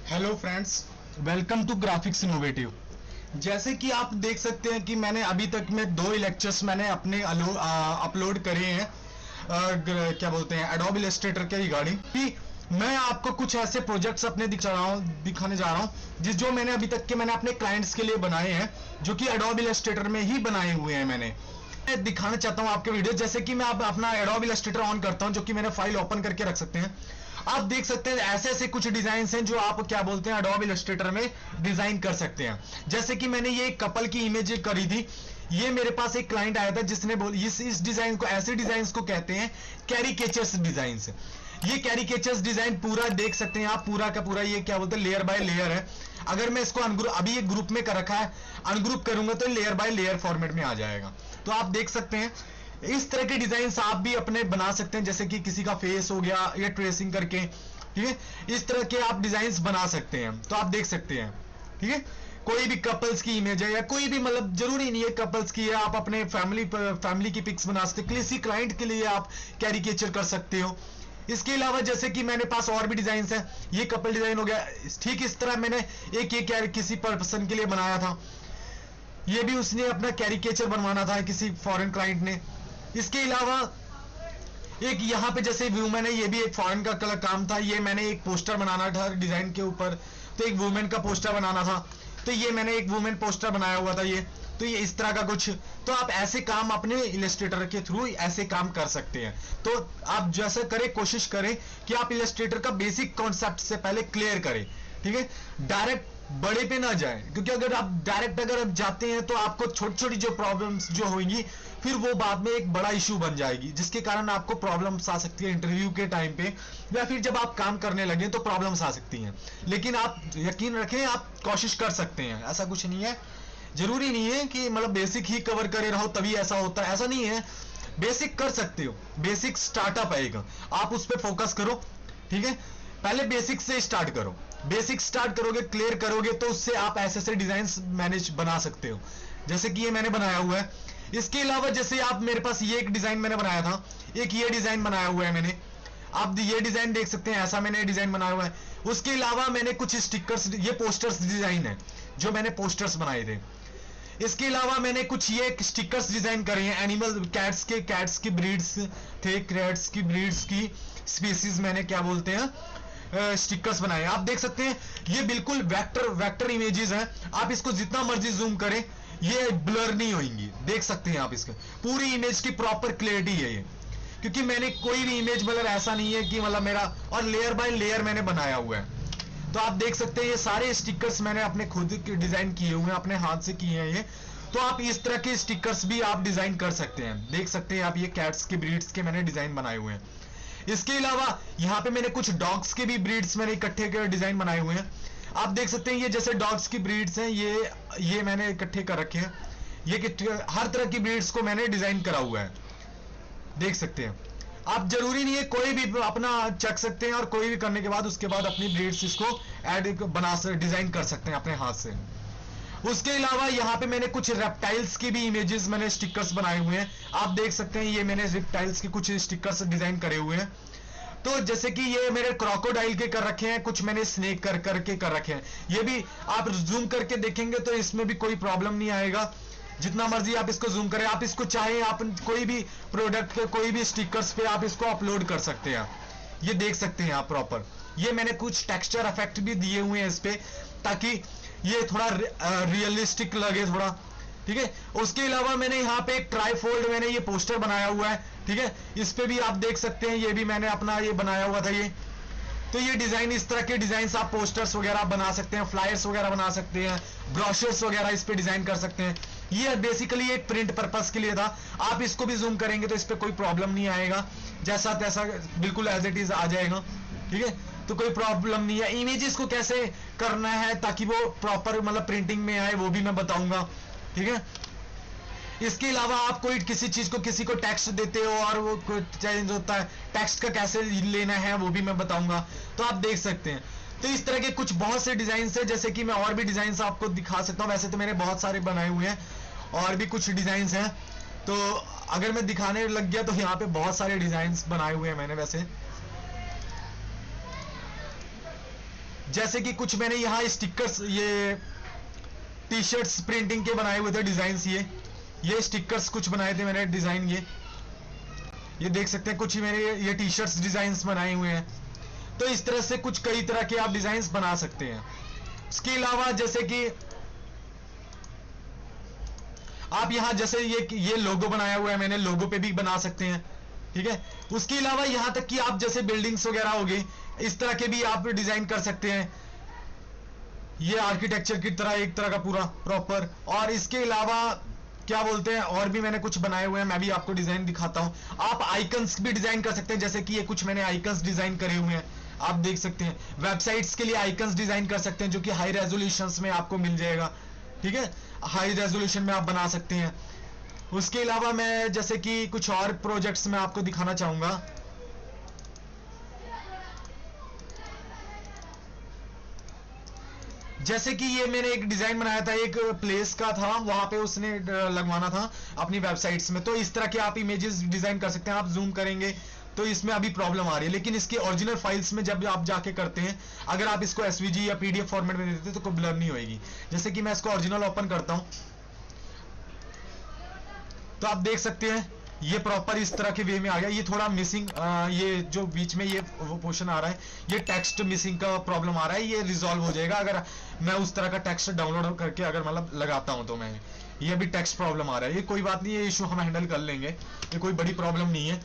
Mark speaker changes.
Speaker 1: Hello friends, welcome to graphics innovative. जैसे कि आप देख सकते हैं कि मैंने अभी तक में 2 लेक्चर्स मैंने अपने अपलोड करे हैं क्या बोलते हैं एडोब इलस्ट्रेटर के रिगार्डिंग कि मैं आपको कुछ ऐसे प्रोजेक्ट्स अपने दिखाने जा रहा हूं जो मैंने अभी तक के मैंने अपने क्लाइंट्स के लिए बनाए हैं, जो कि एडोब इलस्ट्रेटर में ही बनाए हुए हैं। मैं दिखाना चाहता हूं आपके वीडियो। जैसे कि मैं अब अपना एडोब इलस्ट्रेटर ऑन करता हूं, जो कि मैंने फाइल ओपन करके रख सकते हैं। आप देख सकते हैं ऐसे ऐसे कुछ डिजाइन हैं जो आप क्या बोलते हैं एडोब इलस्ट्रेटर में डिजाइन कर सकते हैं। जैसे कि मैंने ये एक कपल की इमेज करी थी। ये मेरे पास एक क्लाइंट आया था जिसने इस डिजाइन को, ऐसे डिजाइन को कहते हैं कैरिकेचर्स डिजाइन। ये कैरिकेचर्स डिजाइन पूरा देख सकते हैं आप, पूरा का पूरा ये क्या बोलते हैं लेयर बाय लेयर है। अगर मैं इसको अभी ये ग्रुप में कर रखा है, अनग्रुप करूंगा तो लेयर बाय लेयर फॉर्मेट में आ जाएगा। तो आप देख सकते हैं इस तरह के डिजाइन आप भी अपने बना सकते हैं। जैसे कि किसी का फेस हो गया या ट्रेसिंग करके, ठीक है, इस तरह के आप डिजाइन बना सकते हैं। तो आप देख सकते हैं, ठीक है, कोई भी कपल्स की इमेज है या कोई भी, मतलब जरूरी नहीं है कपल्स की है, आप अपने फैमिली की पिक्स बना सकते हैं। किसी क्लाइंट के लिए आप कैरिकेचर कर सकते हो। इसके अलावा जैसे कि मेरे पास और भी डिजाइन है, ये कपल डिजाइन हो गया। ठीक इस तरह मैंने एक किसी पर्सन के लिए बनाया था। ये भी उसने अपना कैरिकेचर बनवाना था किसी फॉरेन क्लाइंट ने। इसके अलावा एक यहाँ पे जैसे वुमेन है, ये भी एक फॉरेन का कलर काम था। ये मैंने एक पोस्टर बनाना था डिजाइन के ऊपर, तो एक वुमेन का पोस्टर बनाना था, तो ये मैंने एक वुमेन पोस्टर बनाया हुआ था। तो ये इस तरह का कुछ, तो आप ऐसे काम अपने इलस्ट्रेटर के थ्रू ऐसे काम कर सकते हैं। तो आप जैसा करें, कोशिश करें कि आप इलस्ट्रेटर का बेसिक कॉन्सेप्ट से पहले क्लियर करें, ठीक है, डायरेक्ट बड़े पे ना जाए, क्योंकि अगर आप डायरेक्ट अगर आप जाते हैं तो आपको छोटी छोटी जो प्रॉब्लम्स जो होंगी फिर वो बाद में एक बड़ा इशू बन जाएगी, जिसके कारण आपको प्रॉब्लम्स आ सकती है इंटरव्यू के टाइम पे, या फिर जब आप काम करने लगे तो प्रॉब्लम्स आ सकती हैं। लेकिन आप यकीन रखें, आप कोशिश कर सकते हैं, ऐसा कुछ नहीं है। जरूरी नहीं है कि मतलब बेसिक ही कवर करे रहो तभी ऐसा होता है, ऐसा नहीं है। बेसिक कर सकते हो, बेसिक स्टार्टअप आएगा, आप उस पर फोकस करो, ठीक है। पहले बेसिक से स्टार्ट करो, बेसिक स्टार्ट करोगे, क्लियर करोगे, तो उससे आप ऐसे ऐसे डिजाइन मैनेज बना सकते हो, जैसे कि ये मैंने बनाया हुआ है। इसके अलावा जैसे आप, मेरे पास ये एक डिजाइन मैंने बनाया था, एक ये डिजाइन बनाया हुआ है मैंने, आप ये डिजाइन देख सकते हैं, ऐसा मैंने डिजाइन बनाया हुआ है। उसके अलावा मैंने कुछ स्टिकर्स, ये पोस्टर्स डिजाइन है जो मैंने पोस्टर्स बनाए थे। इसके अलावा मैंने कुछ ये स्टिकर्स डिजाइन करे हैं, एनिमल कैट्स की ब्रीड्स थे, कैट्स की ब्रीड्स की स्पीसीज मैंने क्या बोलते हैं स्टिकर्स बनाए। आप देख सकते हैं ये बिल्कुल वेक्टर इमेजेस हैं। आप इसको जितना मर्जी जूम करें ये ब्लर नहीं होंगी, देख सकते हैं आप इसके पूरी इमेज की प्रॉपर क्लियरिटी है ये, क्योंकि मैंने कोई भी इमेज मतलब ऐसा नहीं है कि मतलब मेरा, और लेयर बाय लेयर मैंने बनाया हुआ है। तो आप देख सकते हैं ये सारे स्टिकर्स मैंने अपने खुद के डिजाइन किए हुए हैं, अपने हाथ से किए हैं ये। तो आप इस तरह के स्टिकर्स भी आप डिजाइन कर सकते हैं, देख सकते हैं आप, ये कैट्स के ब्रीड्स के मैंने डिजाइन बनाए हुए हैं। इसके अलावा यहाँ पे मैंने कुछ डॉग्स के भी ब्रीड्स मैंने इकट्ठे के डिजाइन बनाए हुए हैं। आप देख सकते हैं ये जैसे डॉग्स की ब्रीड्स हैं, ये मैंने इकट्ठे कर रखे हैं। ये हर तरह की ब्रीड्स को मैंने डिजाइन करा हुआ है, देख सकते हैं आप। जरूरी नहीं है, कोई भी अपना चेक सकते हैं, और कोई भी करने के बाद उसके बाद अपनी ब्रीड्स इसको ऐड बना डिजाइन कर सकते हैं अपने हाथ से। उसके अलावा यहाँ पे मैंने कुछ रेप्टाइल्स की भी इमेजेस मैंने स्टिकर्स बनाए हुए हैं। आप देख सकते हैं ये मैंने रेप्टाइल्स के कुछ स्टिकर्स डिजाइन करे हुए हैं। तो जैसे कि ये मेरे क्रोकोडाइल के कर रखे हैं, कुछ मैंने स्नेक करके कर रखे हैं। ये भी आप जूम करके देखेंगे तो इसमें भी कोई प्रॉब्लम नहीं आएगा, जितना मर्जी आप इसको जूम करें। आप इसको चाहे आप कोई भी प्रोडक्ट के कोई भी स्टिकर्स पे आप इसको अपलोड कर सकते हैं। ये देख सकते हैं आप प्रॉपर, ये मैंने कुछ टेक्सचर इफेक्ट भी दिए हुए हैं इस पे, ताकि ये थोड़ा रियलिस्टिक लगे थोड़ा, ठीक है। उसके अलावा मैंने यहाँ पे एक ट्राईफोल्ड मैंने ये पोस्टर बनाया हुआ है, ठीक है। इस पे भी आप देख सकते हैं, ये भी मैंने अपना ये बनाया हुआ था ये। तो ये डिजाइन, इस तरह के डिजाइन आप पोस्टर्स वगैरह बना सकते हैं, फ्लायर्स वगैरह बना सकते हैं, ब्रोशर्स वगैरह इस पे डिजाइन कर सकते हैं। ये बेसिकली एक प्रिंट पर्पस के लिए था। आप इसको भी जूम करेंगे तो इस पे कोई प्रॉब्लम नहीं आएगा, जैसा तैसा बिल्कुल एज इट इज आ जाएगा, ठीक है। तो कोई प्रॉब्लम नहीं है। इमेजेस को कैसे करना है ताकि वो प्रॉपर मतलब प्रिंटिंग में आए वो भी मैं बताऊंगा, ठीक है। इसके अलावा आप कोई किसी चीज को, किसी को टेक्स्ट देते हो और वो चेंज होता है, टेक्स्ट का कैसे लेना है वो भी मैं बताऊंगा। तो आप देख सकते हैं, तो इस तरह के कुछ बहुत से डिजाइन है, जैसे कि मैं और भी डिजाइन आपको दिखा सकता हूँ। वैसे तो मैंने बहुत सारे बनाए हुए हैं, और भी कुछ डिजाइन हैं, तो अगर मैं दिखाने लग गया तो यहाँ पे बहुत सारे डिजाइन बनाए हुए हैं मैंने। वैसे जैसे कि कुछ मैंने यहाँ स्टिकर्स, ये टी शर्ट्स प्रिंटिंग के बनाए हुए थे डिजाइन, ये स्टिकर्स कुछ बनाए थे मैंने डिजाइन, ये देख सकते हैं कुछ मेरे ये टी शर्ट्स डिजाइन बनाए हुए हैं। तो इस तरह से कुछ कई तरह के आप डिजाइन बना सकते हैं। इसके अलावा जैसे कि आप यहां जैसे ये लोगो बनाया हुआ है मैंने, लोगो पे भी बना सकते हैं, ठीक है। उसके अलावा यहां तक कि आप जैसे बिल्डिंग्स वगैरह हो गई, इस तरह के भी आप डिजाइन कर सकते हैं, ये आर्किटेक्चर की तरह एक तरह का पूरा प्रॉपर। और इसके अलावा क्या बोलते हैं, और भी मैंने कुछ बनाए हुए हैं, मैं भी आपको डिजाइन दिखाता हूं। आप आइकन्स भी डिजाइन कर सकते हैं, जैसे कि ये कुछ मैंने आइकन्स डिजाइन करे हुए हैं, आप देख सकते हैं। वेबसाइट्स के लिए आइकन्स डिजाइन कर सकते हैं, जो कि हाई रेजोल्यूशंस में आपको मिल जाएगा, ठीक है, हाई रेजोल्यूशन में आप बना सकते हैं। उसके अलावा मैं जैसे कि कुछ और प्रोजेक्ट्स में आपको दिखाना चाहूंगा। जैसे कि ये मैंने एक डिजाइन बनाया था, एक प्लेस का था, वहां पे उसने लगवाना था अपनी वेबसाइट्स में। तो इस तरह के आप इमेजेस डिजाइन कर सकते हैं। आप जूम करेंगे तो इसमें अभी प्रॉब्लम आ रही है, लेकिन इसके ओरिजिनल फाइल्स में जब आप जाके करते हैं, अगर आप इसको एसवीजी या पीडीएफ फॉर्मेट में देते हैं तो कोई ब्लर नहीं होगी। जैसे कि मैं इसको ओरिजिनल ओपन करता हूं, तो आप देख सकते हैं ये प्रॉपर इस तरह के वे में आ गया। ये थोड़ा मिसिंग, ये जो बीच में ये वो पोर्शन आ रहा है, ये टेक्स्ट मिसिंग का प्रॉब्लम आ रहा है, ये रिजॉल्व हो जाएगा अगर मैं उस तरह का टेक्स्ट डाउनलोड करके अगर मतलब लगाता हूं। तो मैं ये अभी टेक्स्ट प्रॉब्लम आ रहा है, ये कोई बात नहीं, ये इशू हम हैंडल कर लेंगे, ये कोई बड़ी प्रॉब्लम नहीं है।